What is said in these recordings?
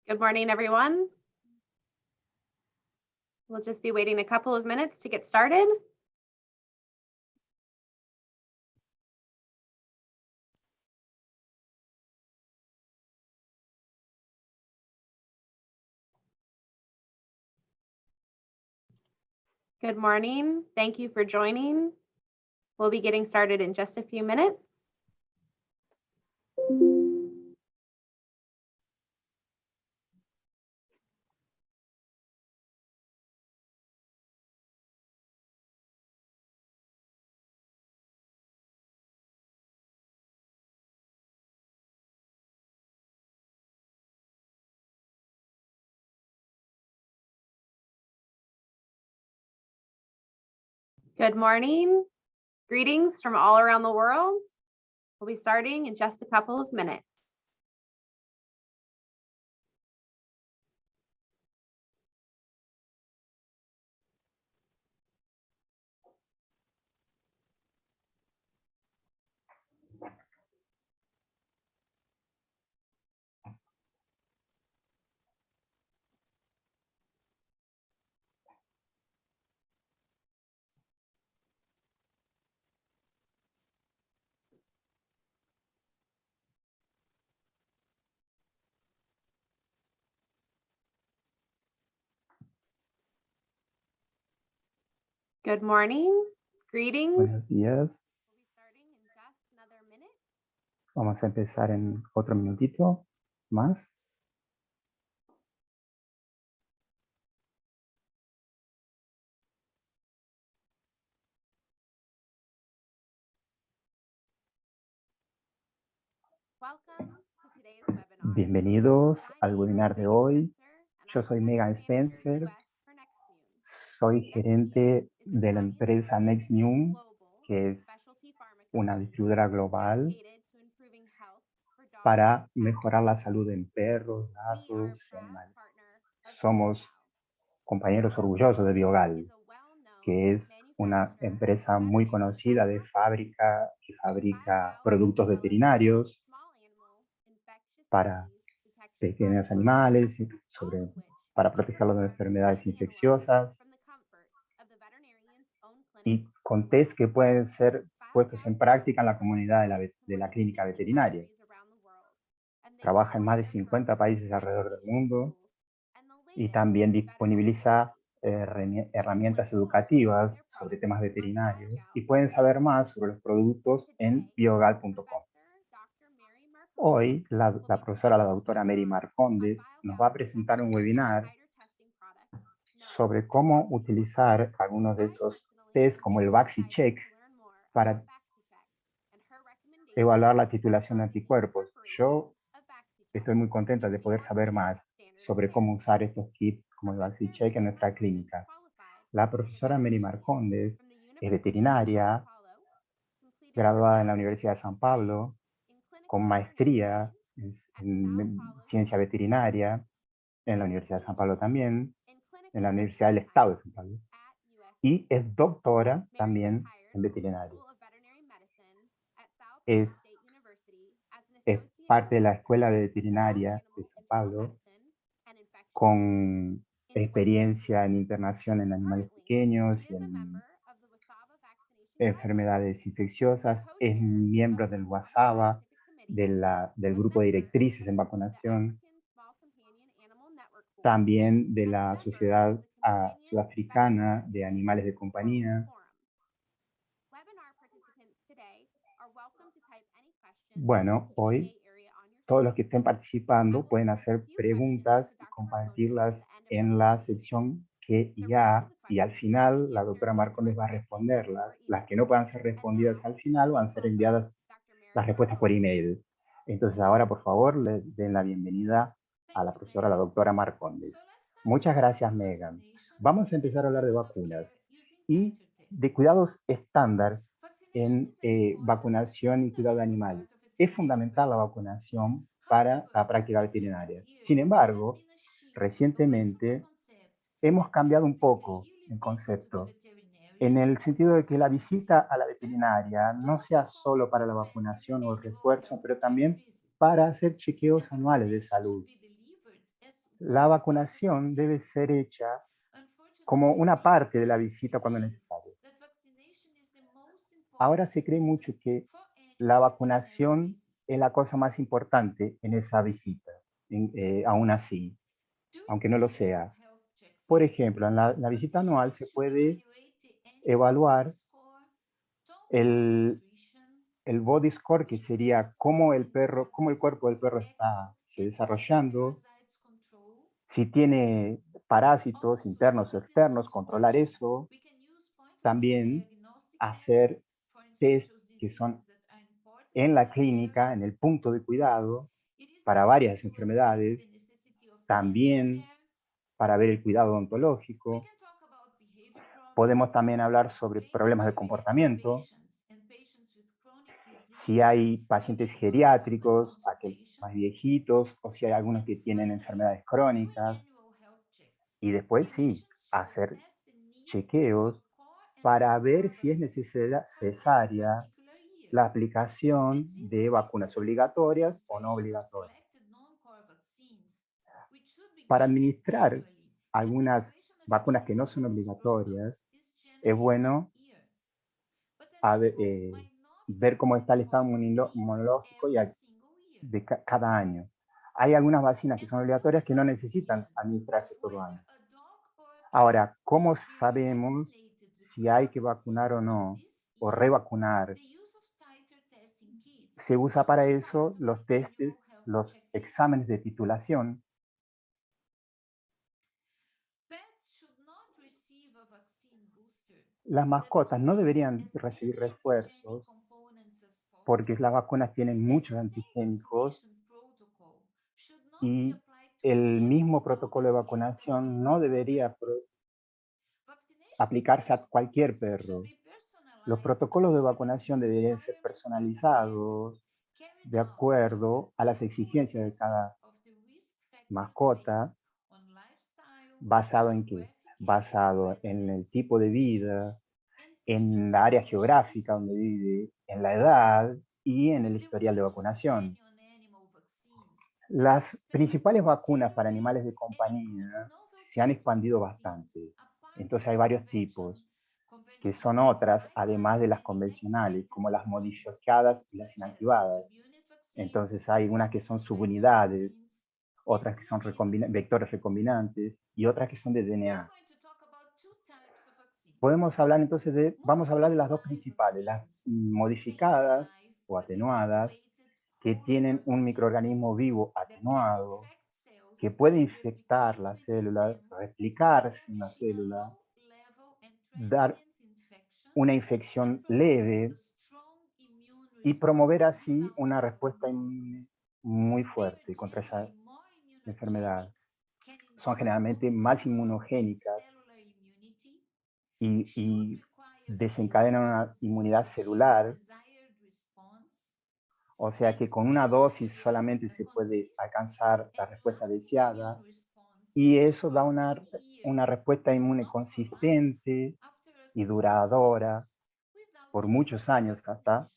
Good morning, everyone. We'll just be waiting a couple of minutes to get started. Good morning. Thank you for joining. We'll be getting started in just a few minutes. Good morning. Greetings from all around the world. We'll be starting in just a couple of minutes. Good morning. Greetings. Buenos días. We'll be starting in just another minute. Vamos a empezar en otro minutito más. Welcome to today's webinar. Bienvenidos al My name webinar is de Megan hoy. Spencer, and Yo I'm soy the Megan Country Manager Spencer. US for Nextmune. Soy Nextmune gerente is an de la empresa Nextmune, global que es specialty pharma una company distribuidora global dedicated to improving health for dogs para and cats. mejorar la salud en perros, We are a gatos y proud animales. partner of Somos BioGal. compañeros orgullosos de Biogal, Is a well-known que es una manufacturer empresa of muy veterinary conocida de products. fábrica que fabrica BioGal productos develops veterinarios small animal infectious para disease detection pequeños products, animales all of which para feature protegerlos de research enfermedades and analyzed infecciosas from the comfort of the veterinarian's own clinic y or con web. test que pueden ser puestos en BioGal práctica en la comunidad distributes de more la than clínica 50 veterinaria. countries around the world, and they Trabaja en más de sponsor 50 programs, países alrededor del mundo educational tools, and the y latest también in veterinary disponibiliza science. herramientas Learn more about educativas their sobre products temas on veterinarios y BioGal.com. pueden saber más sobre los productos en Today, biogal.com. Professor Dr. Mary Marcondes Hoy, la will be profesora, la presenting a doctora Mary webinar on Marcondes, nos va a BioGal's presentar un second-generation webinar titer testing product known sobre as cómo BaxiCheck. utilizar algunos de I esos personally test am como el very excited BaxiCheck to learn more para about BaxiCheck and her recommendations evaluar la titulación de for the anticuerpos. incorporation Yo of BaxiCheck estoy muy contenta de into poder your saber clinic's más standard of sobre care. cómo usar estos kits como el Professor BaxiCheck en Mary nuestra Marcondes clínica. qualified La as a profesora Mary veterinarian Marcondes from the es University of Sao veterinaria, Paulo, completed her graduada en la master's Universidad de San degree Pablo, in clinical con maestría veterinary at Sao en Paulo ciencia University veterinaria en la and Universidad de San Pablo PhD también, in en la clinical Universidad del Estado de veterinary San Pablo, at USC. y es doctora Mary también retired en from the veterinaria. School of Veterinary Medicine at Sao Paulo Es, State University as an es associate parte de la professor Escuela de of small Veterinaria de animal San internal Pablo, medicine and infectious disease con in 2022. experiencia en internación en animales Currently, pequeños she y is a en member of the Wasaba Vaccination Guidelines enfermedades Committee, the infecciosas. Es co-chair of miembro the del Wasaba WASABA, Scientific Committee, del a grupo de member directrices en of the vacunación, African Small Companion Animal Network Board, también de and a la member of Sociedad the Companion Sudafricana de Veterinarian Animales de Growth Compañía. Forum. Webinar participants today are welcome to type any questions in the Bueno, Q&A hoy area on your todos los que screen. estén I participando will pueden pose a hacer few questions to preguntas y Dr. Marcondes at compartirlas the end of the en la presentation. sección Q The y rest of A, the y al questions will be final la answered doctora in Marcondes va a written or responderlas. Las que email. no puedan ser And respondidas now, al final van a please ser welcome enviadas Dr. las Mary respuestas por Marcondes. email. Entonces ahora, por favor, le den la bienvenida a Thank la you, profesora, la Megan. doctora So Marcondes. let's start Muchas talking gracias, about Megan. vaccination Vamos a and empezar a hablar de standard of vacunas care using y titer de testing. cuidados estándar Vaccination en is an important and vacunación y cuidado de fundamental animales. part of Es veterinary fundamental la practice. vacunación para However, la práctica in recent veterinaria. Sin years, there has embargo, been a shift away from the recientemente concept hemos that cambiado pets un make a poco yearly el visit to the concepto, en veterinarian el sentido de que for la a visita vaccine a la booster veterinaria to no what we sea call solo a para la preventive vacunación o el annual refuerzo, health pero check también visit. para hacer chequeos And anuales de vaccination should salud. be delivered as La vacunación debe ser hecha como una parte de la visita cuando es necesario. Ahora se cree mucho que la vacunación es la cosa más importante en esa visita, aún así, aunque no lo sea. Por ejemplo, en la visita anual se puede evaluar el, el body score, que sería cómo el cuerpo del perro está se desarrollando, si tiene parásitos internos o externos, controlar eso. También hacer test que son en la clínica, en el punto de cuidado, para varias enfermedades, también para ver el cuidado odontológico. Podemos también hablar sobre problemas de comportamiento, si hay pacientes geriátricos, aquellos más viejitos, o si hay algunos que tienen enfermedades crónicas. Y después sí, hacer chequeos para ver si es necesaria la aplicación de vacunas obligatorias o no obligatorias. Para administrar algunas vacunas que no son obligatorias, es bueno ver cómo está el estado inmunológico de cada año. Hay algunas vacunas que son obligatorias que no necesitan administrarse todo año. Ahora, ¿cómo sabemos si hay que vacunar o no, o revacunar? Se usa para eso los testes, los exámenes de titulación. Las mascotas no deberían recibir refuerzos porque las vacunas tienen muchos antigénicos y el mismo protocolo de vacunación no debería aplicarse a cualquier perro. Los protocolos de vacunación deberían ser personalizados de acuerdo a las exigencias de cada mascota. ¿Basado en qué? Basado en el tipo de vida, en la área geográfica donde vive, en la edad y en el historial de vacunación. Las principales vacunas para animales de compañía se han expandido bastante. Entonces hay varios tipos, que son otras, además de las convencionales, como las modificadas y las inactivadas. Entonces hay unas que son subunidades, otras que son vectores recombinantes y otras que son de DNA. Podemos hablar entonces vamos a hablar de las dos principales, las modificadas o atenuadas, que tienen un microorganismo vivo atenuado, que puede infectar la célula, replicarse en la célula, dar una infección leve y promover así una respuesta inmune muy fuerte contra esa enfermedad. Son generalmente más inmunogénicas y desencadenan una inmunidad celular, o sea que con una dosis solamente se puede alcanzar la respuesta deseada y eso da una respuesta inmune consistente y duradora por muchos años hasta,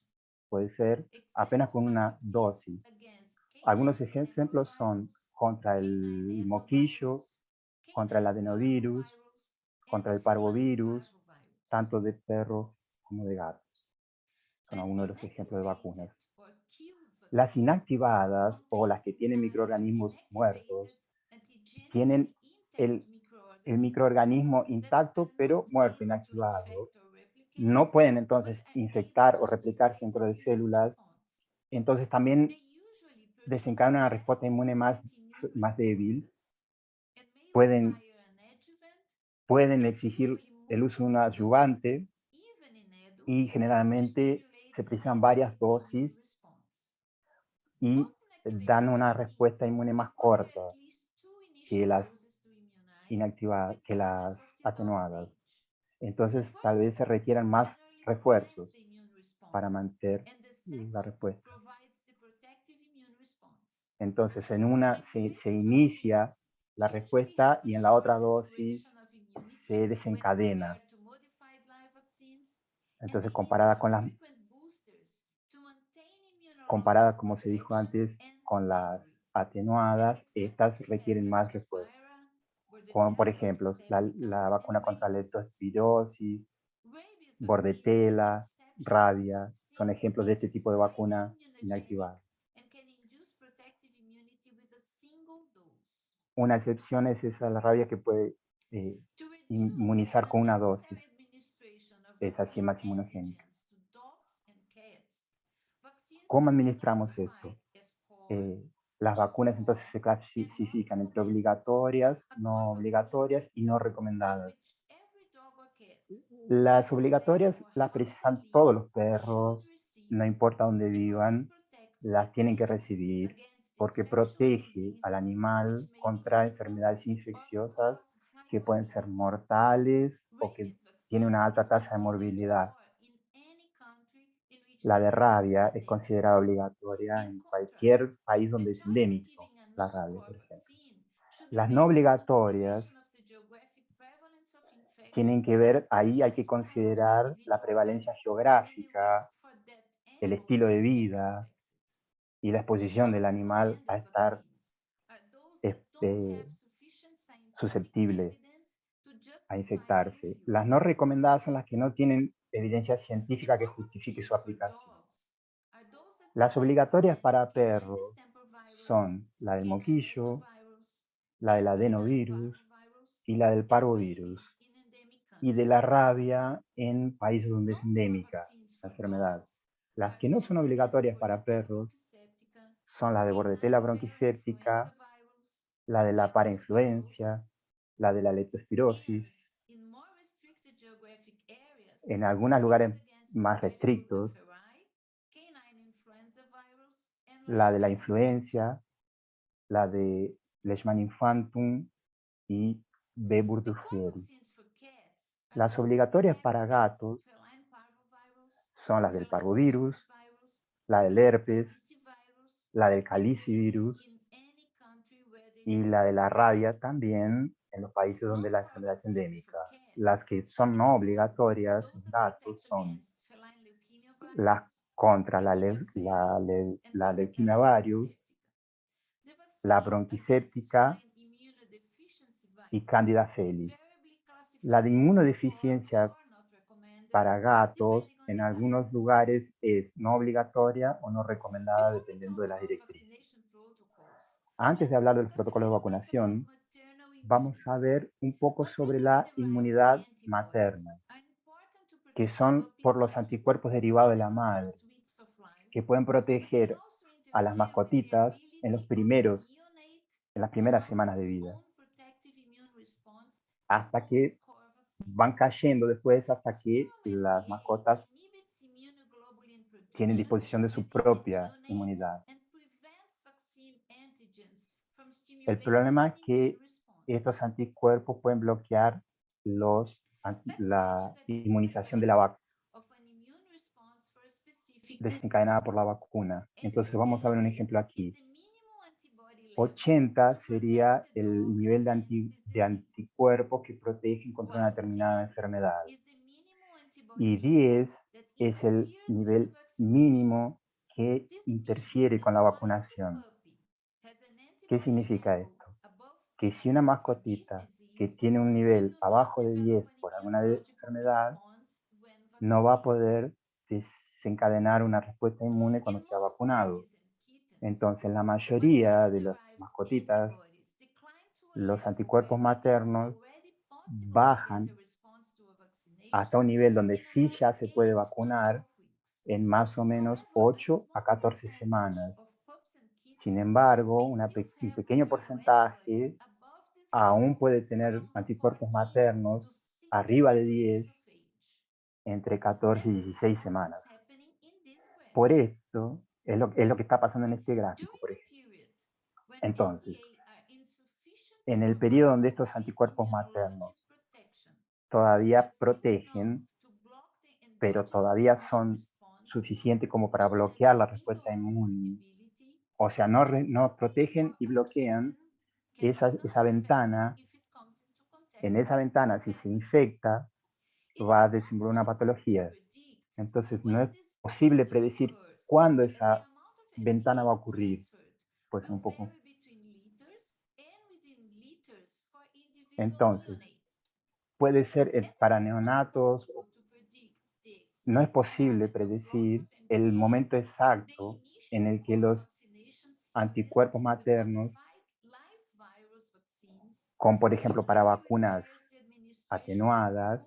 puede ser, apenas con una dosis. Algunos ejemplos son contra el moquillo, contra el adenovirus, contra el parvovirus, tanto de perros como de gatos. Son algunos de los ejemplos de vacunas. Las inactivadas o las que tienen microorganismos muertos tienen el, el microorganismo intacto pero muerto, inactivado. No pueden entonces infectar o replicarse dentro de células. Entonces también desencadenan una respuesta inmune más débil. Pueden, pueden exigir el uso de un adyuvante y generalmente se precisan varias dosis y dan una respuesta inmune más corta que las inactivadas, que las atenuadas. Entonces, tal vez se requieran más refuerzos para mantener la respuesta. Entonces, en una se inicia la respuesta y en la otra dosis se desencadena. Entonces, comparada, como se dijo antes, con las atenuadas, estas requieren más refuerzo, como por ejemplo la vacuna contra la leptospirosis, bordetela, rabia, son ejemplos de este tipo de vacuna inactivada. Una excepción es esa, la rabia que puede inmunizar con una dosis, es así más inmunogénica. ¿Cómo administramos esto? Las vacunas entonces se clasifican entre obligatorias, no obligatorias y no recomendadas. Las obligatorias las precisan todos los perros, no importa dónde vivan, las tienen que recibir porque protege al animal contra enfermedades infecciosas que pueden ser mortales o que tienen una alta tasa de morbilidad. La de rabia es considerada obligatoria en cualquier país donde es endémico, la rabia, por ejemplo. Las no obligatorias tienen que ver, ahí hay que considerar la prevalencia geográfica, el estilo de vida y la exposición del animal a estar este, susceptible a infectarse. Las no recomendadas son las que no tienen evidencia científica que justifique su aplicación. Las obligatorias para perros son la del moquillo, la del adenovirus y la del parvovirus, y de la rabia en países donde es endémica la enfermedad. Las que no son obligatorias para perros son la de bordetela bronquicéptica, la de la parainfluencia, la de la leptospirosis. En algunos lugares más restrictos, la de la influencia, la de Leishman-Infantum y B. burgdorferi. Las obligatorias para gatos son las del parvovirus, la del herpes, la del calicivirus y la de la rabia también en los países donde la enfermedad es endémica. Las que son no obligatorias en gatos son las contra la leuquimia varius, la bronquicéptica y Candida felis. La de inmunodeficiencia para gatos en algunos lugares es no obligatoria o no recomendada dependiendo de las directrices. Antes de hablar de los protocolos de vacunación, vamos a ver un poco sobre la inmunidad materna, que son por los anticuerpos derivados de la madre, que pueden proteger a las mascotitas en las primeras semanas de vida, hasta que van cayendo después, hasta que las mascotas tienen disposición de su propia inmunidad. El problema es que estos anticuerpos pueden bloquear la inmunización de la vaca desencadenada por la vacuna. Entonces vamos a ver un ejemplo aquí. 80 sería el nivel de anticuerpos que protegen contra una determinada enfermedad. Y 10 es el nivel mínimo que interfiere con la vacunación. ¿Qué significa esto? Que si una mascotita que tiene un nivel abajo de 10 por alguna enfermedad, no va a poder desencadenar una respuesta inmune cuando sea vacunado. Entonces, la mayoría de las mascotitas, los anticuerpos maternos bajan hasta un nivel donde sí ya se puede vacunar en más o menos 8 a 14 semanas. Sin embargo, un pequeño porcentaje aún puede tener anticuerpos maternos arriba de 10 entre 14 y 16 semanas. Por esto es lo que está pasando en este gráfico, por ejemplo. Entonces, en el periodo donde estos anticuerpos maternos todavía protegen, pero todavía son suficientes como para bloquear la respuesta inmune, o sea, no protegen y bloquean esa ventana. En esa ventana, si se infecta, va a desenvolver una patología. Entonces, no es posible predecir cuándo esa ventana va a ocurrir. Pues un poco Entonces, puede ser para neonatos, no es posible predecir el momento exacto en el que los anticuerpos maternos, como por ejemplo para vacunas atenuadas,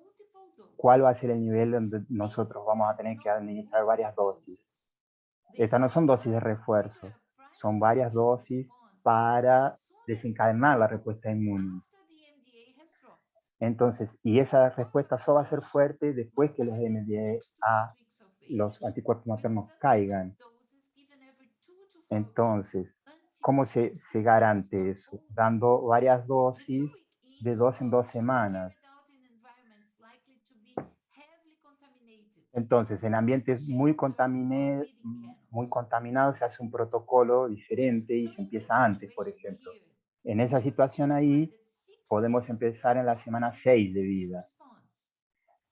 cuál va a ser el nivel donde nosotros vamos a tener que administrar varias dosis. Estas no son dosis de refuerzo, son varias dosis para desencadenar la respuesta inmune. Entonces, y esa respuesta solo va a ser fuerte después que los MDA, los anticuerpos maternos, caigan. Entonces, ¿cómo se garante eso? Dando varias dosis de 2 en 2 semanas. Entonces, en ambientes muy contaminados se hace un protocolo diferente y se empieza antes, por ejemplo. En esa situación ahí podemos empezar en la semana 6 de vida,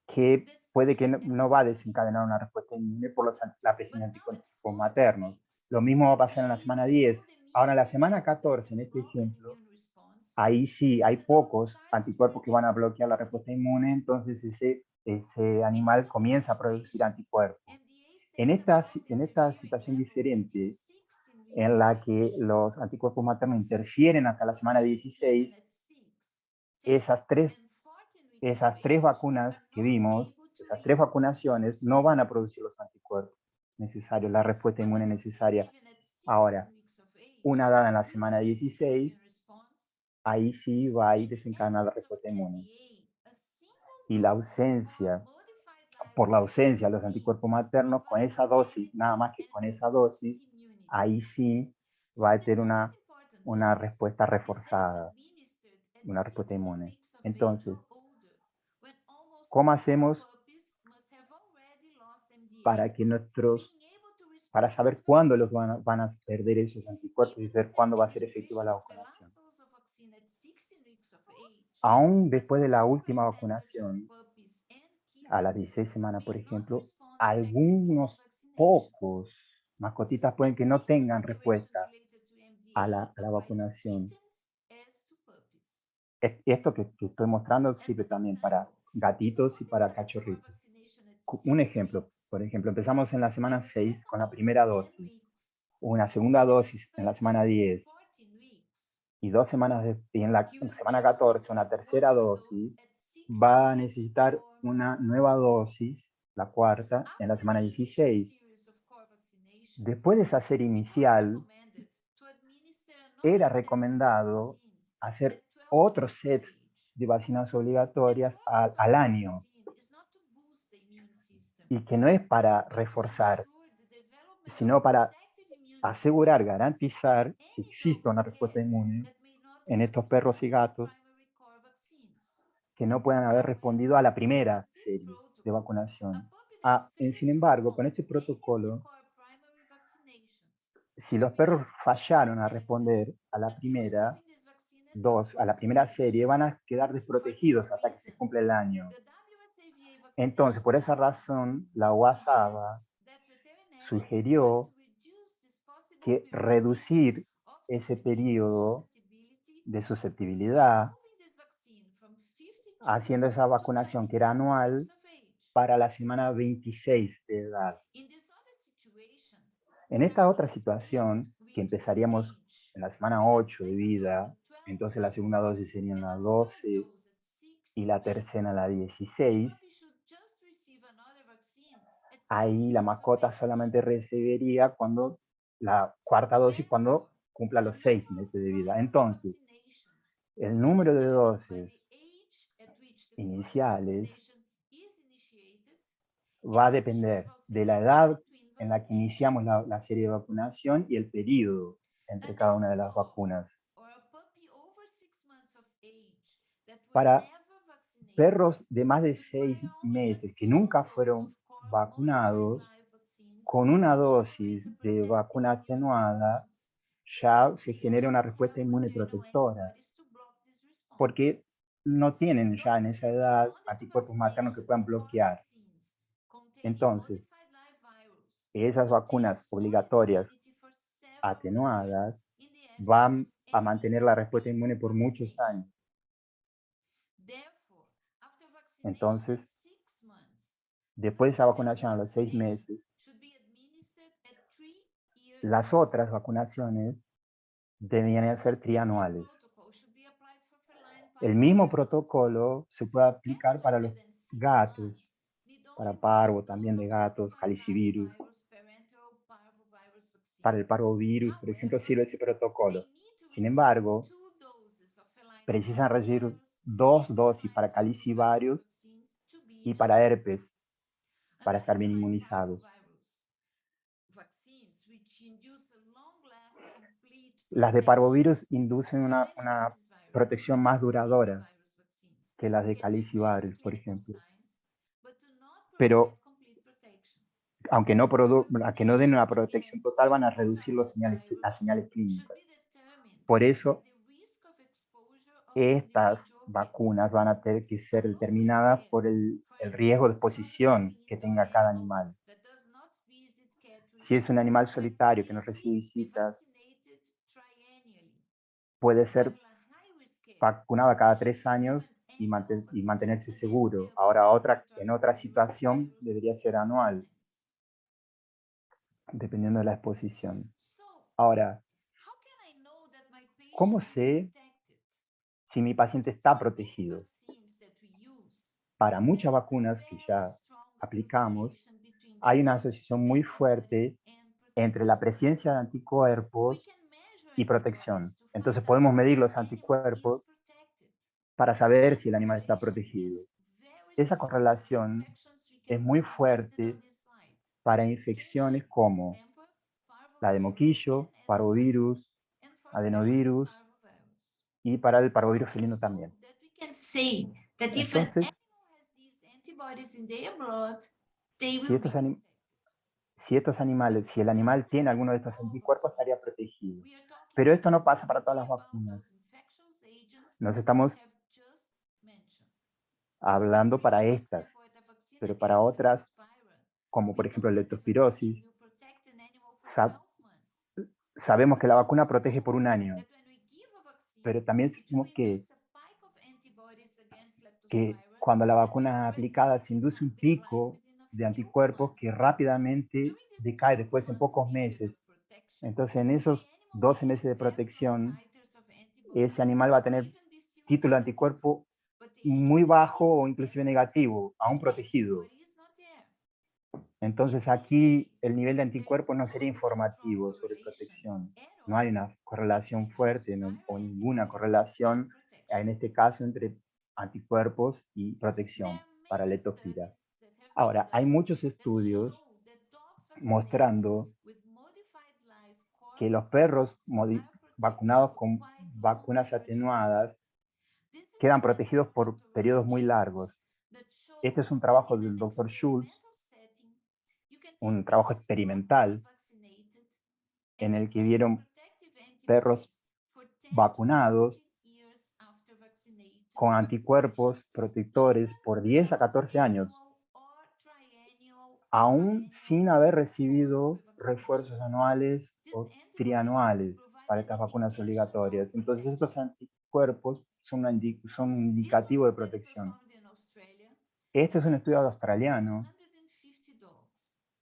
que puede que no va a desencadenar una respuesta inmune por la presencia de anticuerpos maternos. Lo mismo va a pasar en la semana 10. Ahora, en la semana 14, en este ejemplo, ahí sí hay pocos anticuerpos que van a bloquear la respuesta inmune, entonces ese animal comienza a producir anticuerpos. En esta situación diferente, en la que los anticuerpos maternos interfieren hasta la semana 16, esas tres vacunas que vimos, esas tres vacunaciones, no van a producir los anticuerpos necesarios, la respuesta inmune necesaria. Ahora, una dada en la semana 16, ahí sí va a ir desencadenar la respuesta inmune. Y por la ausencia de los anticuerpos maternos, con esa dosis, nada más que con esa dosis, ahí sí va a tener una respuesta reforzada, una respuesta inmune. Entonces, ¿cómo hacemos para que para saber cuándo van a perder esos anticuerpos y ver cuándo va a ser efectiva la vacunación? Aún después de la última vacunación, a las 16 semanas, por ejemplo, algunos pocos mascotitas pueden que no tengan respuesta a la vacunación. Esto que estoy mostrando sirve también para gatitos y para cachorritos. Un ejemplo, por ejemplo, empezamos en la semana 6 con la primera dosis, una segunda dosis en la semana 10 y 2 semanas y en la semana 14 una tercera dosis, va a necesitar una nueva dosis, la cuarta, en la semana 16. Después de esa serie inicial, era recomendado hacer otro set de vacunas obligatorias al año, y que no es para reforzar, sino para asegurar, garantizar que exista una respuesta inmune en estos perros y gatos que no puedan haber respondido a la primera serie de vacunación. Sin embargo, con este protocolo, si los perros fallaron a responder a la primera a la primera serie, van a quedar desprotegidos hasta que se cumpla el año. Entonces, por esa razón, la UASADA sugirió que reducir ese periodo de susceptibilidad, haciendo esa vacunación que era anual, para la semana 26 de edad. En esta otra situación, que empezaríamos en la semana 8 de vida, entonces la segunda dosis sería en la 12 y la tercera en la 16, ahí la mascota solamente recibiría la cuarta dosis cuando cumpla los 6 meses de vida. Entonces, el número de dosis iniciales va a depender de la edad en la que iniciamos la serie de vacunación y el periodo entre cada una de las vacunas. Para perros de más de 6 meses que nunca fueron vacunados, con una dosis de vacuna atenuada ya se genera una respuesta inmune protectora, porque no tienen ya en esa edad anticuerpos maternos que puedan bloquear. Entonces, esas vacunas obligatorias atenuadas van a mantener la respuesta inmune por muchos años. Entonces, después de esa vacunación a los 6 meses, las otras vacunaciones deberían ser trianuales. El mismo protocolo se puede aplicar para los gatos, para parvo también de gatos, calicivirus. Para el parvovirus, por ejemplo, sirve ese protocolo. Sin embargo, precisan recibir 2 dosis para calicivirus y para herpes, para estar bien inmunizados. Las de parvovirus inducen una protección más duradora que las de calicivirus, por ejemplo. Pero aunque no den una protección total, van a reducir las señales clínicas. Por eso, estas vacunas van a tener que ser determinadas por el riesgo de exposición que tenga cada animal. Si es un animal solitario que no recibe visitas, puede ser vacunado cada 3 años y mantenerse seguro. Ahora, en otra situación debería ser anual, dependiendo de la exposición. Ahora, ¿cómo sé si mi paciente está protegido? Para muchas vacunas que ya aplicamos, hay una asociación muy fuerte entre la presencia de anticuerpos y protección. Entonces podemos medir los anticuerpos para saber si el animal está protegido. Esa correlación es muy fuerte para infecciones como la de moquillo, parvovirus, adenovirus y para el parvovirus felino también. Entonces, si el animal tiene alguno de estos anticuerpos, estaría protegido. Pero esto no pasa para todas las vacunas. Nos estamos hablando para estas, pero para otras, como por ejemplo la leptospirosis, sabemos que la vacuna protege por 1 año, pero también sabemos que cuando la vacuna es aplicada se induce un pico de anticuerpos que rápidamente decae después en pocos meses. Entonces, en esos 12 meses de protección, ese animal va a tener título de anticuerpo muy bajo o inclusive negativo, aún protegido. Entonces, aquí el nivel de anticuerpos no sería informativo sobre protección. No hay una correlación fuerte o ninguna correlación, en este caso, entre anticuerpos y protección para leptospira. Ahora, hay muchos estudios mostrando que los perros vacunados con vacunas atenuadas quedan protegidos por periodos muy largos. Este es un trabajo del Dr. Schultz, un trabajo experimental en el que vieron perros vacunados con anticuerpos protectores por 10 a 14 años, aún sin haber recibido refuerzos anuales o trianuales para estas vacunas obligatorias. Entonces, estos anticuerpos son un indicativo de protección. Este es un estudio australiano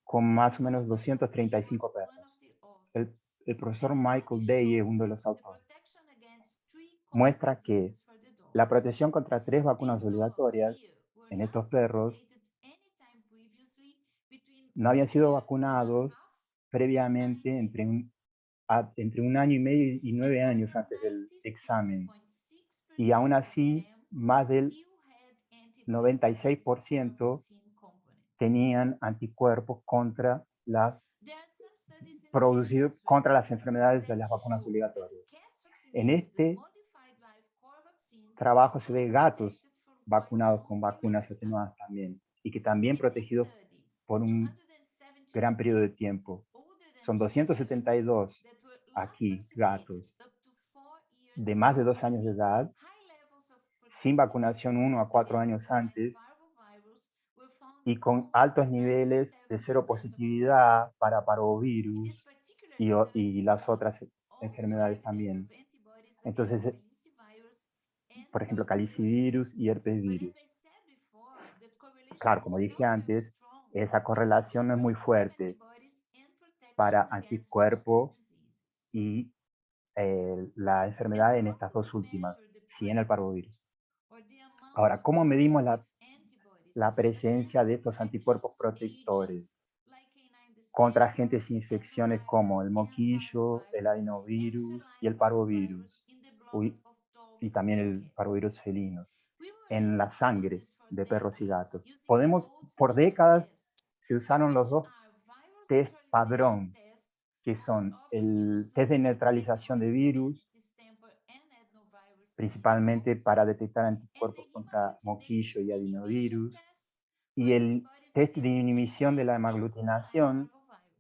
con más o menos 235 perros. El profesor Michael Day es uno de los autores. Muestra que la protección contra 3 vacunas obligatorias en estos perros no habían sido vacunados previamente entre 1 año y medio y 9 años antes del examen. Y aún así, más del 96% tenían anticuerpos producidos contra las enfermedades de las vacunas obligatorias. En este trabajo se ve gatos vacunados con vacunas atenuadas también, y que también protegidos por un gran periodo de tiempo. Son 272 aquí gatos de más de 2 años de edad, sin vacunación 1 a 4 años antes, y con altos niveles de seropositividad para parvovirus y las otras enfermedades también. Entonces, por ejemplo, calicivirus y herpesvirus. claro, como dije antes, esa correlación no es muy fuerte para anticuerpos y la enfermedad en estas dos últimas, sí en el parvovirus. Ahora, ¿cómo medimos la presencia de estos anticuerpos protectores contra agentes e infecciones como el moquillo, el adenovirus y el parvovirus, y también el parvovirus felino, en la sangre de perros y gatos? Por décadas se usaron los dos test padrón, que son el test de neutralización de virus, principalmente para detectar anticuerpos contra moquillo y adenovirus, y el test de inhibición de la hemaglutinación,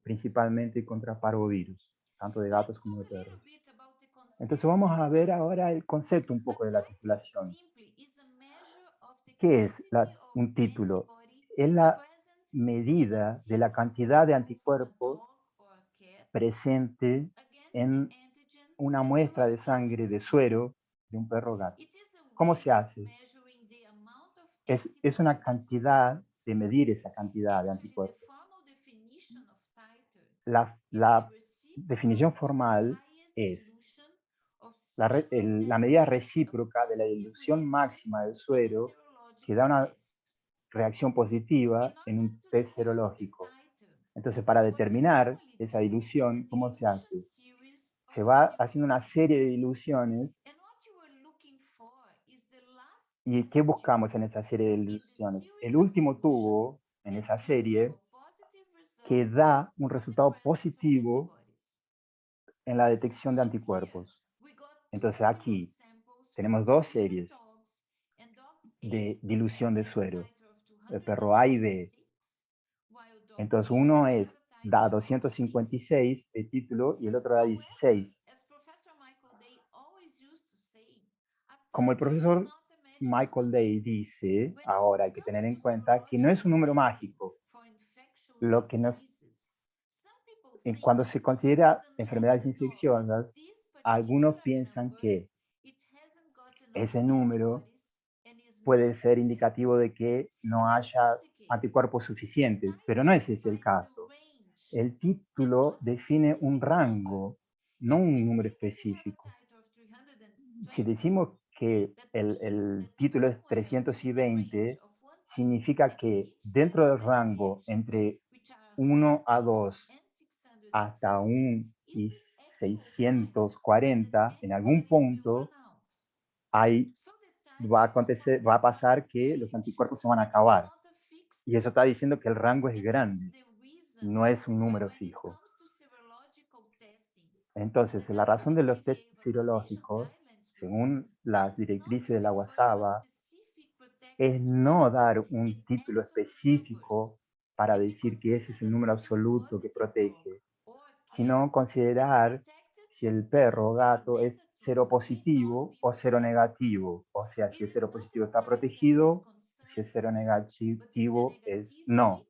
principalmente contra parvovirus, tanto de gatos como de perros. Entonces vamos a ver ahora el concepto un poco de la titulación. ¿Qué es un título? Es la medida de la cantidad de anticuerpos presente en una muestra de sangre de suero de un perro o gato. ¿Cómo se hace? Es una cantidad de medir esa cantidad de anticuerpos. La definición formal es la medida recíproca de la dilución máxima del suero que da una reacción positiva en un test serológico. Entonces, para determinar esa dilución, ¿cómo se hace? Se va haciendo una serie de diluciones. ¿Y qué buscamos en esa serie de diluciones? El último tubo en esa serie que da un resultado positivo en la detección de anticuerpos. Entonces aquí tenemos dos series de dilución de suero, el perro A y B. Entonces uno da 256 de título y el otro da 16. Como el profesor Michael Day dice, ahora hay que tener en cuenta que no es un número mágico. Lo que cuando se considera enfermedades infecciosas, algunos piensan que ese número puede ser indicativo de que no haya anticuerpos suficientes, pero no es ese el caso. El título define un rango, no un número específico. Si decimos que el título es 320, significa que dentro del rango entre 1 a 2 hasta 1 y 640, en algún punto va a pasar que los anticuerpos se van a acabar. Y eso está diciendo que el rango es grande, no es un número fijo. Entonces, la razón de los test serológicos, según las directrices de la WhatsApp, es no dar un título específico para decir que ese es el número absoluto que protege, sino considerar si el perro o gato es seropositivo o seronegativo. O sea, si es seropositivo está protegido, si es seronegativo es no.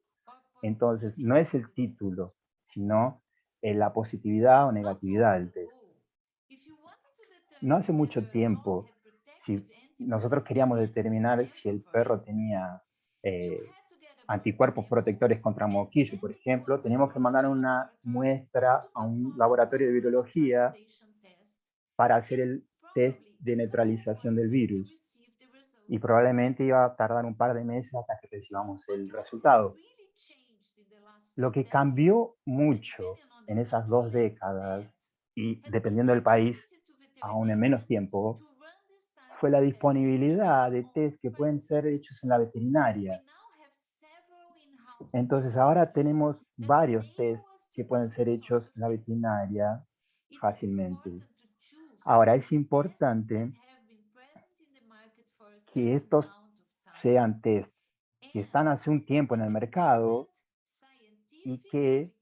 Entonces, no es el título, sino la positividad o negatividad del test. No hace mucho tiempo, si nosotros queríamos determinar si el perro tenía anticuerpos protectores contra moquillo, por ejemplo, teníamos que mandar una muestra a un laboratorio de virología para hacer el test de neutralización del virus. Y probablemente iba a tardar un par de meses hasta que recibamos el resultado. Lo que cambió mucho en esas 2 décadas, y dependiendo del país, aún en menos tiempo, fue la disponibilidad de test que pueden ser hechos en la veterinaria. Entonces ahora tenemos varios test que pueden ser hechos en la veterinaria fácilmente. Ahora es importante que estos sean test que están hace un tiempo en el mercado y que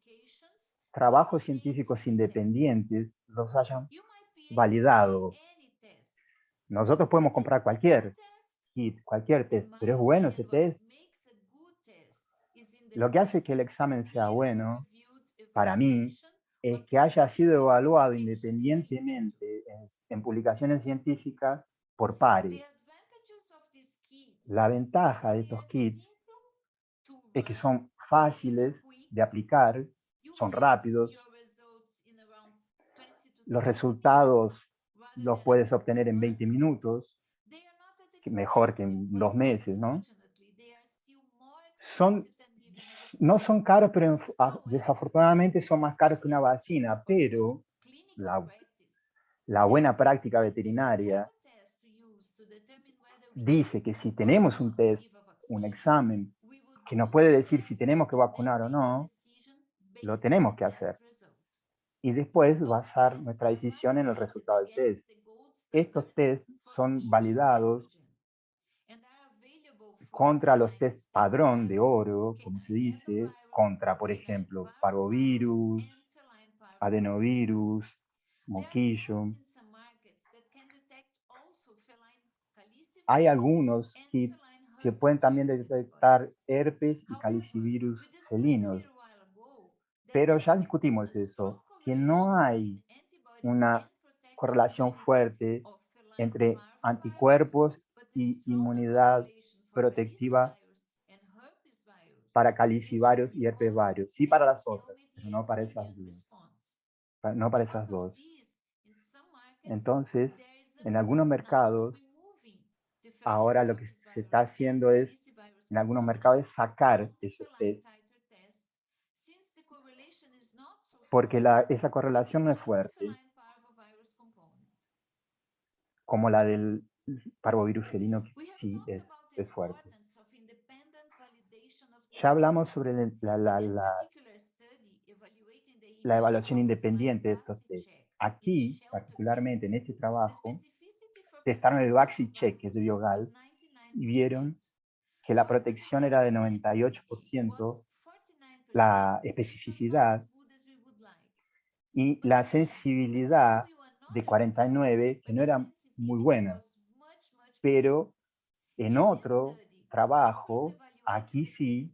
trabajos científicos independientes los hayan validado. Nosotros podemos comprar cualquier kit, cualquier test, pero es bueno ese test. Lo que hace que el examen sea bueno, para mí, es que haya sido evaluado independientemente en publicaciones científicas por pares. La ventaja de estos kits es que son fáciles de aplicar, son rápidos, los resultados los puedes obtener en 20 minutos, mejor que en 2 meses, ¿no? Son, no son caros, pero desafortunadamente son más caros que una vacina, pero la, la buena práctica veterinaria dice que si tenemos un test, un examen, que nos puede decir si tenemos que vacunar o no, lo tenemos que hacer. Y después basar nuestra decisión en el resultado del test. Estos tests son validados contra los test padrón de oro, como se dice, contra, por ejemplo, parvovirus, adenovirus, moquillo. Hay algunos kits que pueden también detectar herpes y calicivirus felinos, pero ya discutimos eso, que no hay una correlación fuerte entre anticuerpos y inmunidad protectiva para calicivarios y herpesvarios. Sí para las otras, pero no para esas dos. No para esas dos. Entonces, en algunos mercados, ahora lo que se está haciendo es, en algunos mercados, es sacar esos test, porque esa correlación no es fuerte, como la del parvovirus felino, que sí es fuerte. Ya hablamos sobre la evaluación independiente de estos test. Aquí, particularmente en este trabajo, testaron el VaxiCheck, que es de Biogal, y vieron que la protección era de 98%, la especificidad y la sensibilidad de 49, que no eran muy buenas. Pero en otro trabajo, aquí sí,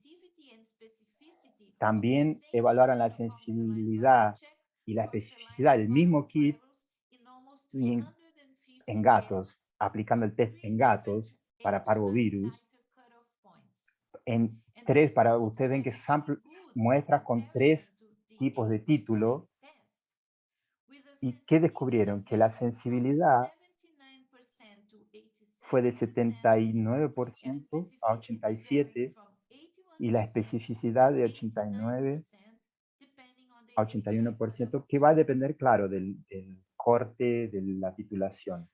también evaluaron la sensibilidad y la especificidad del mismo kit y en gatos, aplicando el test en gatos para parvovirus. En tres, para ustedes ven que muestras con 3 tipos de título. ¿Y qué descubrieron? Que la sensibilidad fue de 79% a 87% y la especificidad de 89 a 81%, que va a depender, claro, del corte de la titulación.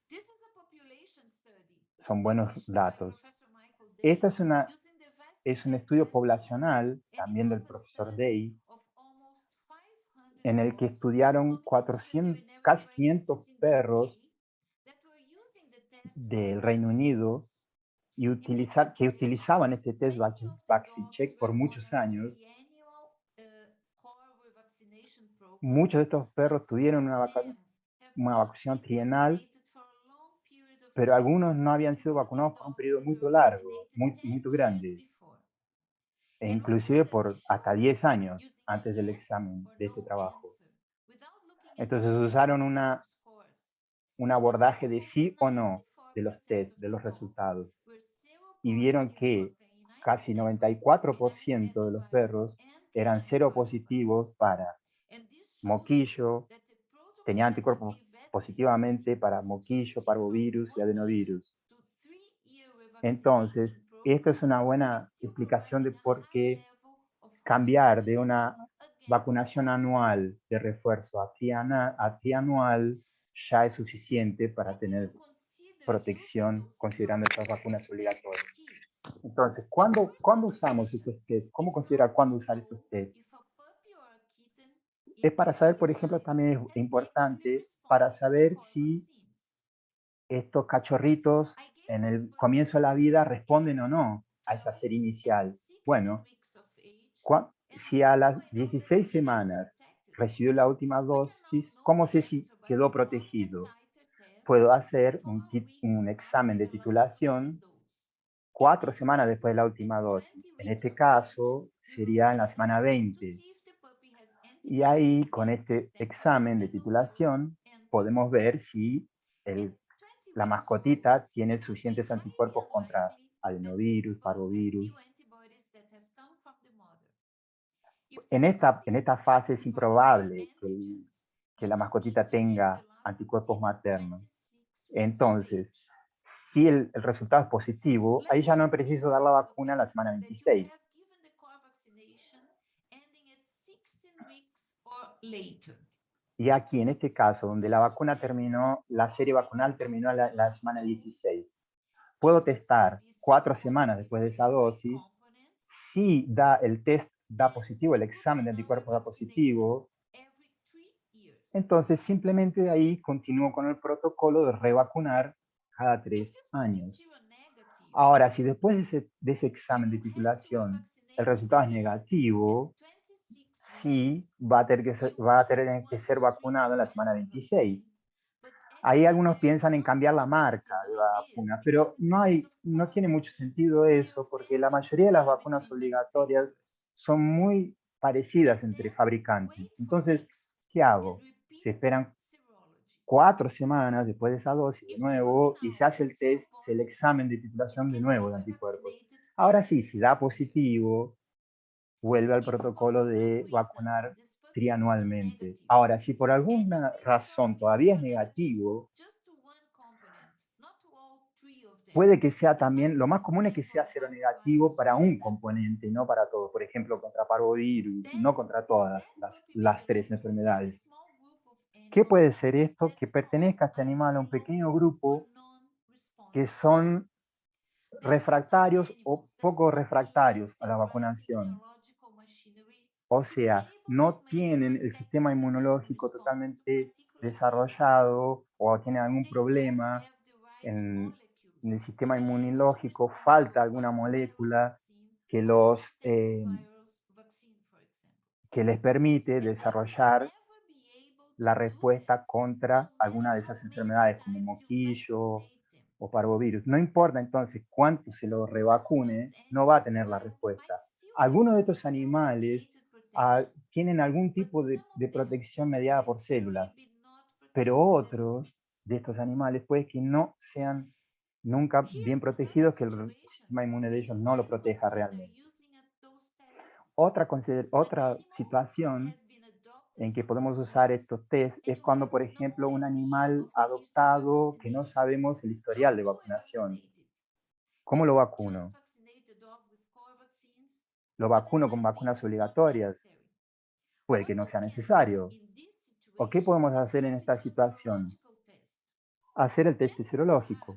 Son buenos datos. Esta es un estudio poblacional, también del profesor Day, en el que estudiaron 400, casi 500 perros del Reino Unido y que utilizaban este test VaxiCheck por muchos años. Muchos de estos perros tuvieron una vacunación trienal, pero algunos no habían sido vacunados por un periodo muy largo, muy grande, e inclusive por hasta 10 años antes del examen de este trabajo. Entonces usaron un abordaje de sí o no de los test, de los resultados, y vieron que casi 94% de los perros eran seropositivos para moquillo, tenían anticuerpos positivamente para moquillo, parvovirus y adenovirus. Entonces, esto es una buena explicación de por qué cambiar de una vacunación anual de refuerzo a trianual ya es suficiente para tener protección considerando estas vacunas obligatorias. Entonces, ¿cuándo usamos estos test? ¿Cómo considerar cuándo usar estos test? Es para saber, por ejemplo, también es importante para saber si estos cachorritos en el comienzo de la vida responden o no a esa serie inicial. Bueno, si a las 16 semanas recibió la última dosis, ¿cómo sé si quedó protegido? Puedo hacer un examen de titulación 4 semanas después de la última dosis. En este caso, sería en la semana 20. Y ahí, con este examen de titulación, podemos ver si la mascotita tiene suficientes anticuerpos contra adenovirus, parvovirus. En esta fase es improbable que la mascotita tenga anticuerpos maternos. Entonces, si el resultado es positivo, ahí ya no es preciso dar la vacuna a la semana 26. Y aquí, en este caso, donde la vacuna terminó, la serie vacunal terminó la semana 16, puedo testar 4 semanas después de esa dosis. Si el test da positivo, el examen de anticuerpos da positivo, entonces simplemente ahí continúo con el protocolo de revacunar cada 3 años. Ahora, si después de ese examen de titulación el resultado es negativo, sí va a tener que ser vacunado en la semana 26. Ahí algunos piensan en cambiar la marca de la vacuna, pero no tiene mucho sentido eso, porque la mayoría de las vacunas obligatorias son muy parecidas entre fabricantes. Entonces, ¿qué hago? Se esperan 4 semanas después de esa dosis de nuevo y se hace el test, el examen de titulación de nuevo de anticuerpos. Ahora sí, si da positivo, vuelve al protocolo de vacunar trianualmente. Ahora, si por alguna razón todavía es negativo, puede que sea también, lo más común es que sea seronegativo para un componente, no para todo. Por ejemplo, contra parvovirus, no contra todas las 3 enfermedades. ¿Qué puede ser esto? Que pertenezca a este animal a un pequeño grupo que son refractarios o poco refractarios a la vacunación. O sea, no tienen el sistema inmunológico totalmente desarrollado o tienen algún problema en el sistema inmunológico, falta alguna molécula que que les permite desarrollar la respuesta contra alguna de esas enfermedades como moquillo o parvovirus. No importa entonces cuánto se lo revacune, no va a tener la respuesta. Algunos de estos animales tienen algún tipo de protección mediada por células, pero otros de estos animales puede que no sean nunca bien protegidos, que el sistema inmune de ellos no lo proteja realmente. Otra situación en que podemos usar estos test es cuando, por ejemplo, un animal adoptado que no sabemos el historial de vacunación. ¿Cómo lo vacuno? ¿Lo vacuno con vacunas obligatorias? Puede que no sea necesario. ¿O qué podemos hacer en esta situación? Hacer el test serológico,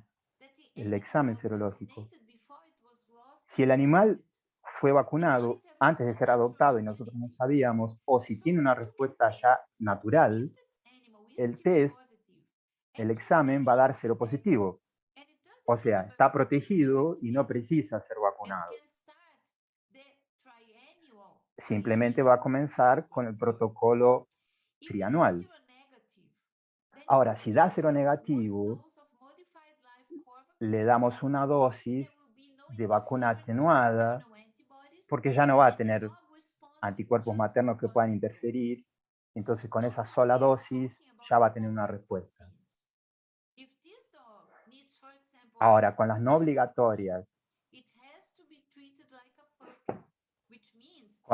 el examen serológico. Si el animal fue vacunado antes de ser adoptado y nosotros no sabíamos, o si tiene una respuesta ya natural, el test, el examen va a dar cero positivo. O sea, está protegido y no precisa ser vacunado. Simplemente va a comenzar con el protocolo trianual. Ahora, si da cero negativo, le damos una dosis de vacuna atenuada, porque ya no va a tener anticuerpos maternos que puedan interferir. Entonces, con esa sola dosis ya va a tener una respuesta. Ahora, con las no obligatorias,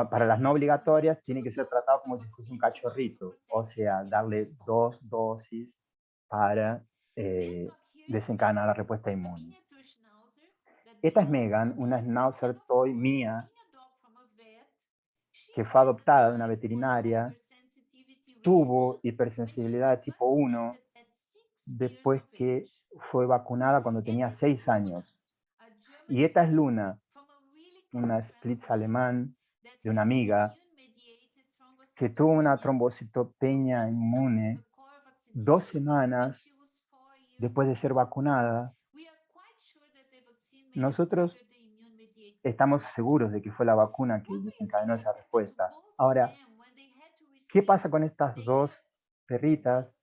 para las no obligatorias tiene que ser tratado como si fuese un cachorrito, o sea, darle 2 dosis para desencadenar la respuesta inmune. Esta es Megan, una Schnauzer Toy mía, que fue adoptada de una veterinaria, tuvo hipersensibilidad de tipo 1 después que fue vacunada cuando tenía 6 años. Y esta es Luna, una Spitz alemán de una amiga que tuvo una trombocitopenia inmune 2 semanas después de ser vacunada. Nosotros estamos seguros de que fue la vacuna que desencadenó esa respuesta. Ahora, ¿qué pasa con estas 2 perritas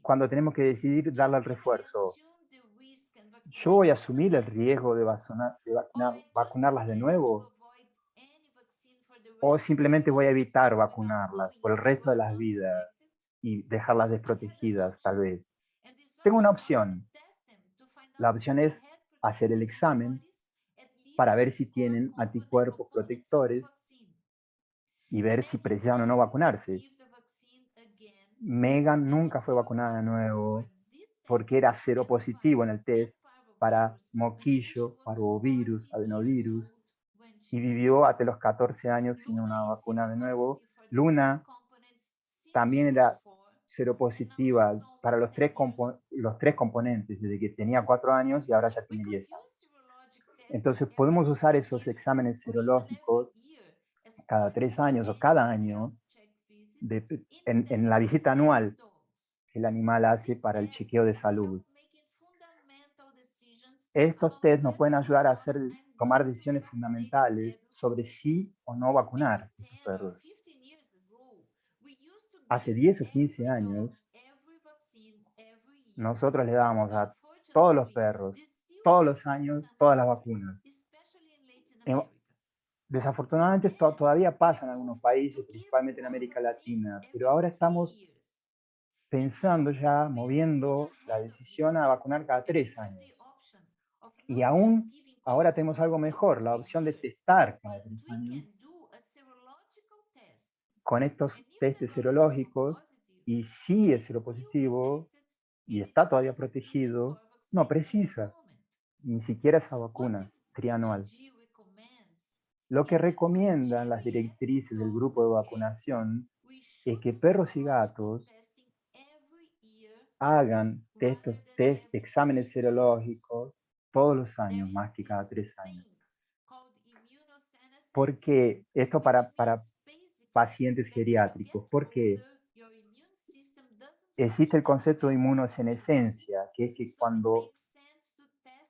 cuando tenemos que decidir darle el refuerzo? ¿Yo voy a asumir el riesgo de vacunarlas de nuevo? ¿O simplemente voy a evitar vacunarlas por el resto de las vidas y dejarlas desprotegidas, tal vez? Tengo una opción. La opción es hacer el examen para ver si tienen anticuerpos protectores y ver si precisan o no vacunarse. Megan nunca fue vacunada de nuevo porque era seropositivo en el test para moquillo, parvovirus, adenovirus, y vivió hasta los 14 años sin una vacuna de nuevo. Luna también era seropositiva para los tres componentes, desde que tenía 4 años y ahora ya tiene 10 años. Entonces podemos usar esos exámenes serológicos cada 3 años o cada año en la visita anual que el animal hace para el chequeo de salud. Estos test nos pueden ayudar a tomar decisiones fundamentales sobre si o no vacunar a estos perros. Hace 10 o 15 años, nosotros le dábamos a todos los perros, todos los años, todas las vacunas. Desafortunadamente esto todavía pasa en algunos países, principalmente en América Latina, pero ahora estamos pensando ya, moviendo la decisión a vacunar cada 3 años. Y aún ahora tenemos algo mejor, la opción de testar cada 3 años con estos testes serológicos, y si es seropositivo y está todavía protegido, no precisa ni siquiera esa vacuna trianual. Lo que recomiendan las directrices del grupo de vacunación es que perros y gatos hagan estos exámenes serológicos todos los años, más que cada 3 años. ¿Por qué? Esto para pacientes geriátricos. Porque existe el concepto de inmunosenescencia, que es que cuando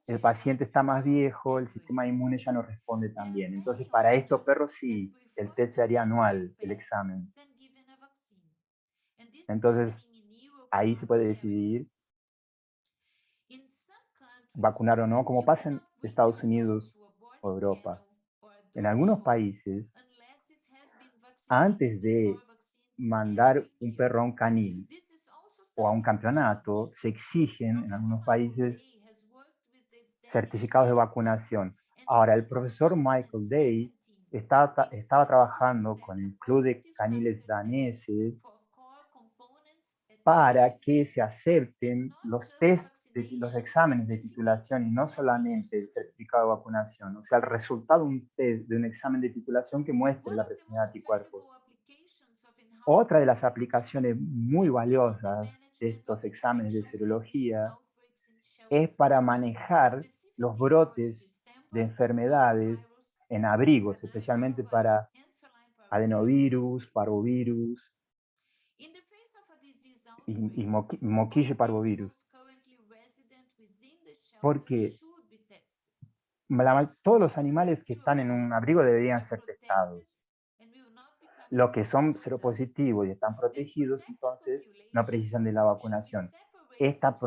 el paciente está más viejo, el sistema inmune ya no responde tan bien. Entonces, para estos perros sí, el test se haría anual, el examen. Entonces, ahí se puede decidir vacunar o no, como pasa en Estados Unidos o Europa. En algunos países, antes de mandar un perro a un canil o a un campeonato, se exigen en algunos países certificados de vacunación. Ahora, el profesor Michael Day estaba trabajando con el club de caniles daneses para que se acepten los los exámenes de titulación y no solamente el certificado de vacunación, o sea, el resultado de un test, de un examen de titulación que muestre la presencia de anticuerpos. Otra de las aplicaciones muy valiosas de estos exámenes de serología es para manejar los brotes de enfermedades en abrigos, especialmente para adenovirus, parvovirus y moquillo y parvovirus. Porque todos los animales que están en un abrigo deberían ser testados. Los que son seropositivos y están protegidos, entonces no precisan de la vacunación. Esta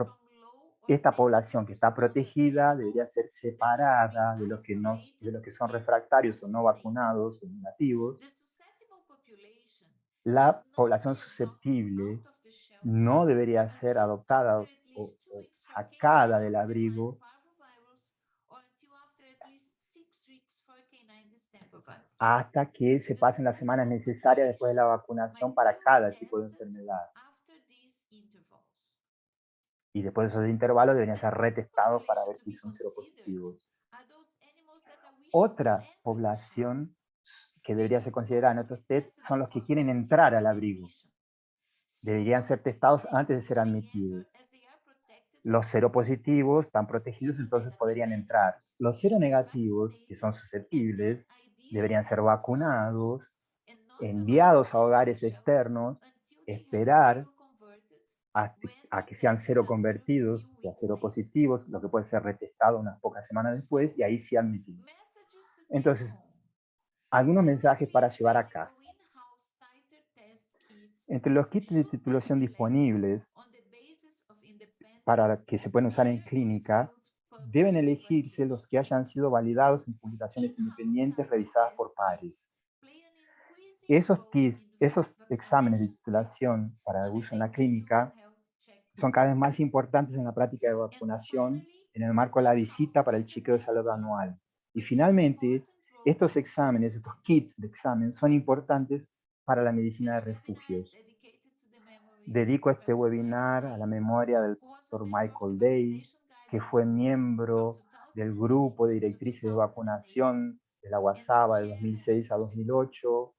población que está protegida debería ser separada de los que son refractarios o no vacunados o negativos. La población susceptible no debería ser adoptada o sacada del abrigo hasta que se pasen las semanas necesarias después de la vacunación para cada tipo de enfermedad. Y después de esos intervalos deberían ser retestados para ver si son seropositivos. Otra población que debería ser considerada en estos test son los que quieren entrar al abrigo. Deberían ser testados antes de ser admitidos. Los seropositivos están protegidos, entonces podrían entrar. Los seronegativos, que son susceptibles, deberían ser vacunados, enviados a hogares externos, esperar a que sean seroconvertidos, o sea, seropositivos, lo que puede ser retestado unas pocas semanas después, y ahí sí admitidos. Entonces, algunos mensajes para llevar a casa. Entre los kits de titulación disponibles para que se pueden usar en clínica, deben elegirse los que hayan sido validados en publicaciones independientes revisadas por pares. Esos kits, esos exámenes de titulación para uso en la clínica son cada vez más importantes en la práctica de vacunación en el marco de la visita para el chequeo de salud anual. Y finalmente, estos exámenes, estos kits de examen son importantes para la medicina de refugios. Dedico este webinar a la memoria del Dr. Michael Day, que fue miembro del grupo de directrices de vacunación de la UASABA de 2006 a 2008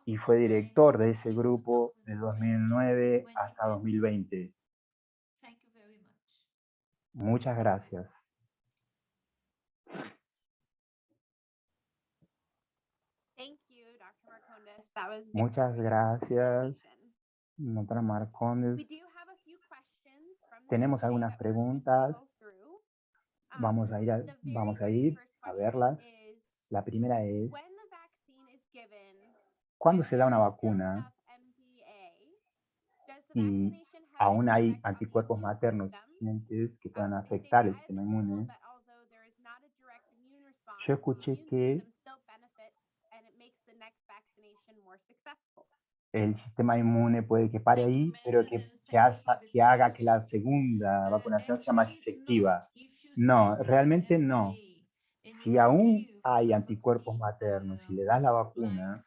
y fue director de ese grupo de 2009 hasta 2020. Muchas gracias. Thank you, Dr. Marcondes. That was very Muchas great gracias, presentation. doctora Marcondes. We do have a few questions from the Tenemos survey algunas that we're going to preguntas. go through. Vamos a The very ir first a question verlas. is, La primera es, when the vaccine is given, ¿cuándo and se da una there is still vacuna enough MPA, does the y vaccination have aún any hay effect on the anticuerpos immune maternos system? suficientes que puedan They afectar el stated, I sistema have been told inmune? that although there is not a direct immune response, Yo the escuché immune que system still benefits and it makes the next vaccination more successful. el sistema inmune puede que pare ahí, pero que haga que la segunda vacunación sea más efectiva. No, realmente no. Si aún hay anticuerpos maternos y le das la vacuna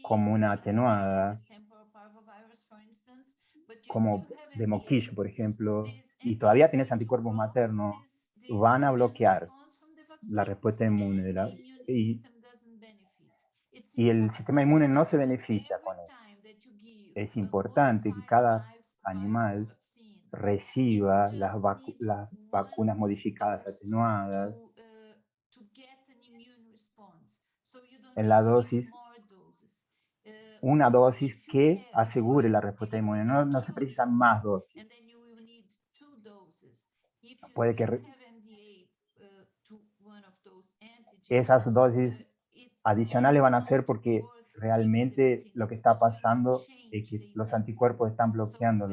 como una atenuada, como de moquillo, por ejemplo, y todavía tienes anticuerpos maternos, van a bloquear la respuesta inmune y el sistema inmune no se beneficia con eso. Es importante que cada animal reciba las vacunas modificadas atenuadas en la dosis, una dosis que asegure la respuesta inmune. No se precisan más dosis. Puede que esas dosis adicionales van a ser porque realmente lo que está pasando es que los anticuerpos están bloqueando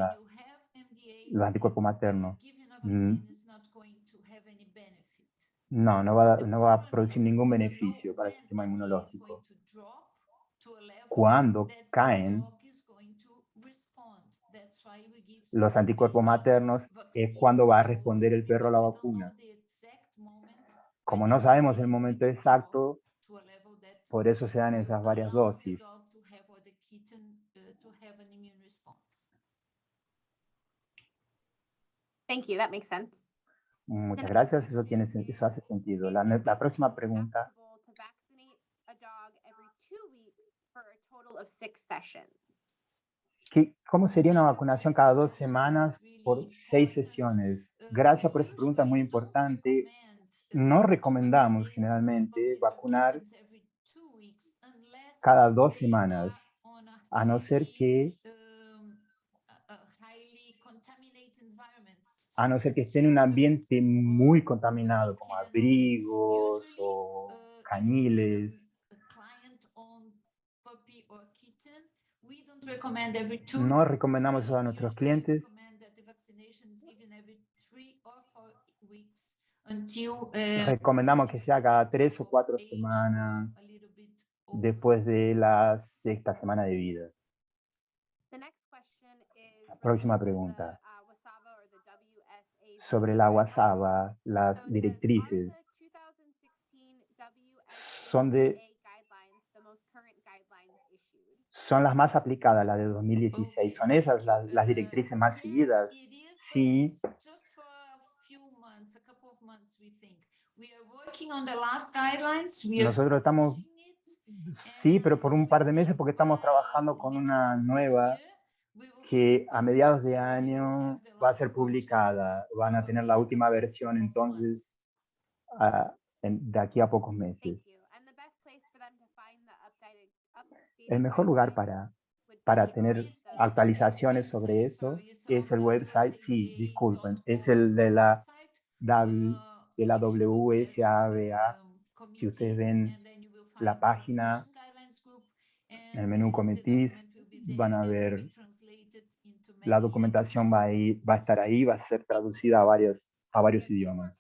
los anticuerpos maternos. No va a producir ningún beneficio para el sistema inmunológico. Cuando caen los anticuerpos maternos es cuando va a responder el perro a la vacuna. Como no sabemos el momento exacto, por eso se dan esas varias dosis. Thank you, that makes sense. Muchas gracias, eso hace sentido. La próxima pregunta. To vaccinate a dog every 2 weeks for a total of 6 sessions. ¿Cómo sería una vacunación cada 2 semanas por 6 sesiones? Gracias por esa pregunta, muy importante. No recomendamos generalmente vacunar cada 2 semanas, a no ser que esté en un ambiente muy contaminado, como abrigos o caniles. No recomendamos eso a nuestros clientes. Recomendamos que sea cada 3 o 4 semanas después de la 6ª semana de vida. Próxima pregunta. Sobre la WASABA, las directrices son las más aplicadas, las de 2016. ¿Son esas las directrices más seguidas? Sí. Nosotros estamos, sí, pero por un par de meses porque estamos trabajando con una nueva que a mediados de año va a ser publicada. Van a tener la última versión entonces de aquí a pocos meses. El mejor lugar para tener actualizaciones sobre eso es el website, sí, disculpen, es el de la WSABA. Si ustedes ven la página, en el menú Committees, van a ver la documentación va a estar ahí, va a ser traducida a varios idiomas.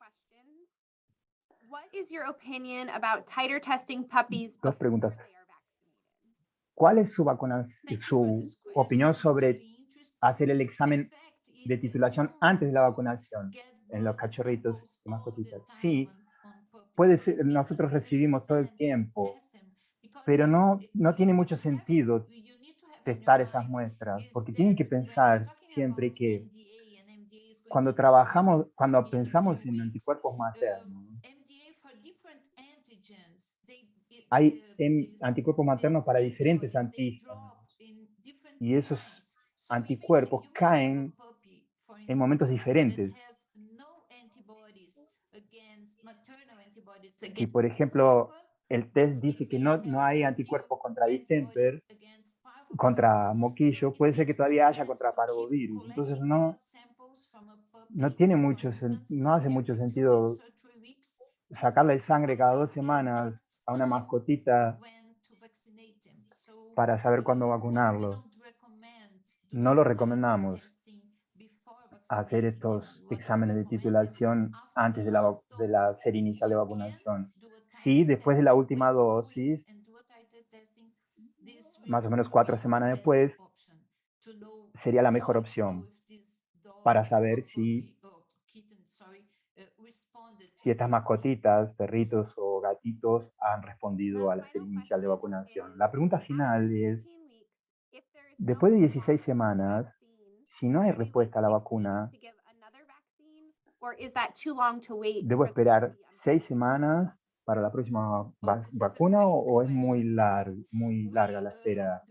Dos preguntas. ¿Cuál es su opinión sobre hacer el examen de titulación antes de la vacunación en los cachorritos y mascotitas? Sí, puede ser, nosotros recibimos todo el tiempo, pero no tiene mucho sentido testar esas muestras, porque tienen que pensar siempre que cuando pensamos en anticuerpos maternos, hay anticuerpos maternos para diferentes antígenos y esos anticuerpos caen en momentos diferentes. Si, por ejemplo, el test dice que no hay anticuerpos contra distemper, contra moquillo, puede ser que todavía haya contra parvovirus. Entonces no hace mucho sentido sacarle sangre cada 2 semanas a una mascotita para saber cuándo vacunarlo. No lo recomendamos hacer estos exámenes de titulación antes de la serie inicial de vacunación. Sí, después de la última dosis, más o menos 4 semanas después, sería la mejor opción para saber si estas mascotitas, perritos o gatitos, han respondido a la serie inicial de vacunación. La pregunta final es, después de 16 semanas, si no hay respuesta a la vacuna, ¿debo esperar 6 semanas para la próxima vacuna o es muy larga la espera?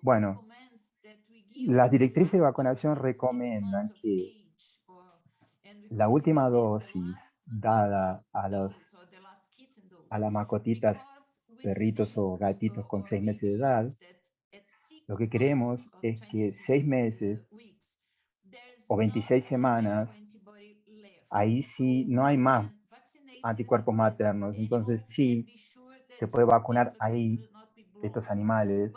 Bueno, las directrices de vacunación recomiendan que la última dosis dada a las mascotitas, perritos o gatitos con 6 meses de edad, lo que queremos es que 6 meses o 26 semanas, ahí sí no hay más anticuerpos maternos. Entonces sí, se puede vacunar ahí estos animales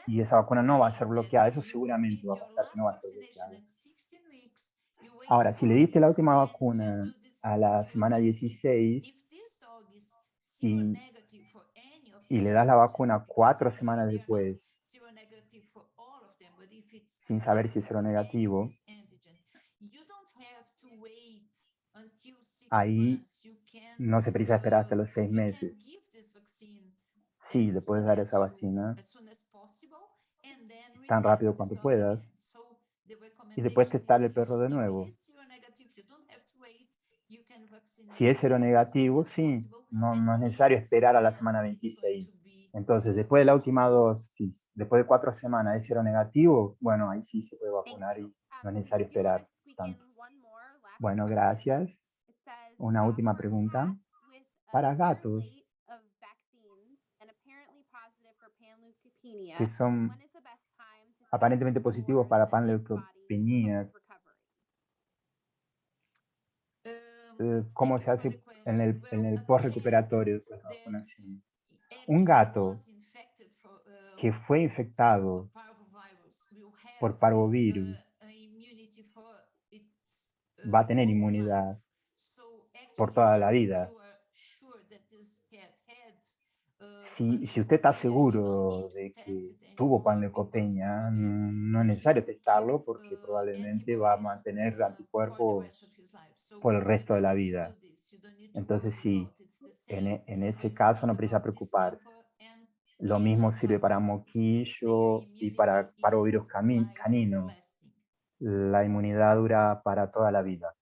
y esa vacuna no va a ser bloqueada. Eso seguramente va a pasar, que no va a ser bloqueada. Ahora, si le diste la última vacuna a la semana 16 y, y le das la vacuna 4 semanas después, sin saber si es seronegativo, ahí no se precisa esperar hasta los 6 meses. Sí, le puedes dar esa vacuna tan rápido cuanto puedas y después testar el perro de nuevo. Si es seronegativo, sí, no es necesario esperar a la semana 26. Entonces, después de la última dosis, después de 4 semanas, es seronegativo, bueno, ahí sí se puede vacunar y no es necesario esperar tanto. Bueno, gracias. Una última pregunta. Para gatos que son aparentemente positivos para panleucopenia, ¿cómo se hace en el post-recuperatorio después de la vacunación? Un gato que fue infectado por parvovirus va a tener inmunidad por toda la vida. Si usted está seguro de que tuvo panleucopenia, no es necesario testarlo porque probablemente va a mantener anticuerpos por el resto de la vida. Entonces sí, en ese caso no precisa preocuparse. Lo mismo sirve para moquillo y para parvovirus canino. La inmunidad dura para toda la vida.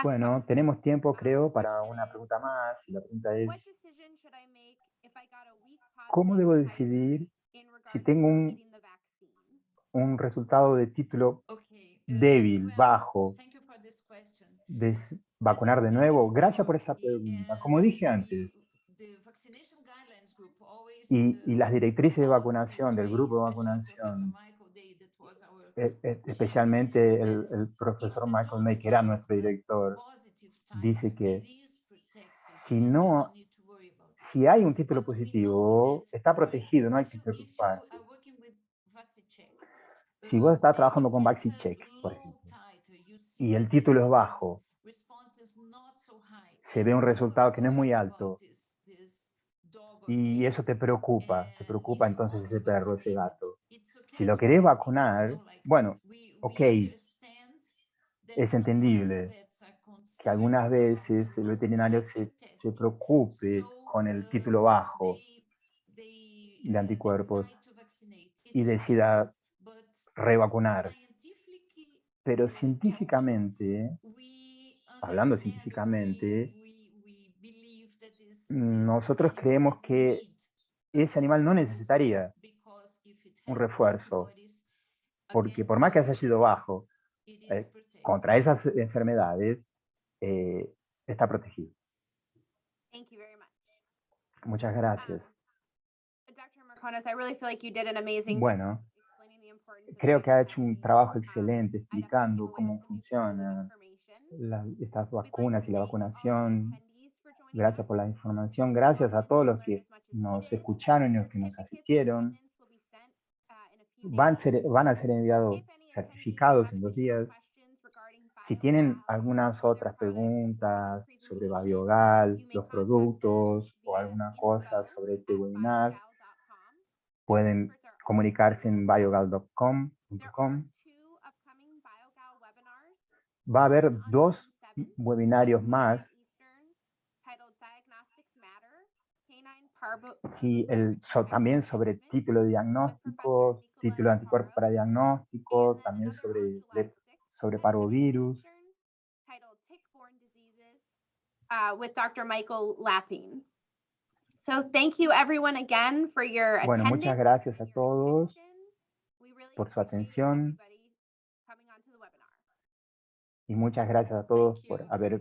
Bueno, tenemos tiempo, creo, para una pregunta más. Y la pregunta es, ¿cómo debo decidir si tengo un resultado de título débil, bajo, de vacunar de nuevo? Gracias por esa pregunta. Como dije antes, y las directrices de vacunación del grupo de vacunación, especialmente el profesor Michael May, que era nuestro director, dice que si hay un título positivo, está protegido, no hay que preocuparse. Si vos estás trabajando con VaxiCheck, por ejemplo, y el título es bajo, se ve un resultado que no es muy alto, y eso te preocupa entonces ese perro, ese gato. Si lo querés vacunar, bueno, ok, es entendible, que algunas veces el veterinario se preocupe con el título bajo de anticuerpos y decida revacunar. Pero científicamente, hablando científicamente, nosotros creemos que ese animal no necesitaría un refuerzo, porque por más que haya sido bajo contra esas enfermedades, está protegido. Thank you very much. Muchas gracias. Dr. Marcones, I really feel like you did an amazing job Bueno, explaining the importance of creo que ha hecho un vaccinations. trabajo excelente I definitely explicando took away cómo some useful funcionan information. estas We'd like vacunas to y la thank all the vacunación. attendees for joining Gracias us. por la información. Gracias a todos los que nos escucharon y los que nos asistieron. Certificates of attendance will be sent, in a few days. Van a ser enviados If any certificados attendees en have 2 días. additional questions regarding Si tienen BioGal algunas or their otras products or this preguntas sobre presentation, Babiogal, you may los contact us productos o via alguna cosa sobre este webinar, info@biogal.com. pueden Experts are always comunicarse en available. biogal.com. There are 2 upcoming BioGal webinars. Va a haber One on 2 June 7th webinarios at 3 más. p.m. Eastern, titled Diagnostics Matter, Canine Parvo Sí, también sobre Management, título de with diagnóstico, Professor título de Nicola anticuerpos para Chaparro, diagnóstico, and then también another on July 6th sobre at 10 a.m. parvovirus. Eastern, titled Tick-Borne Diseases, with Dr. Michael Lapping. So thank you everyone again for your Bueno, attendance muchas gracias a and your todos attention. We really por su appreciate atención everybody coming onto the webinar. y muchas gracias a todos por haber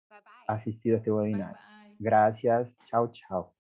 Bye bye. asistido a este webinar. Bye bye. Gracias. Chao, chao.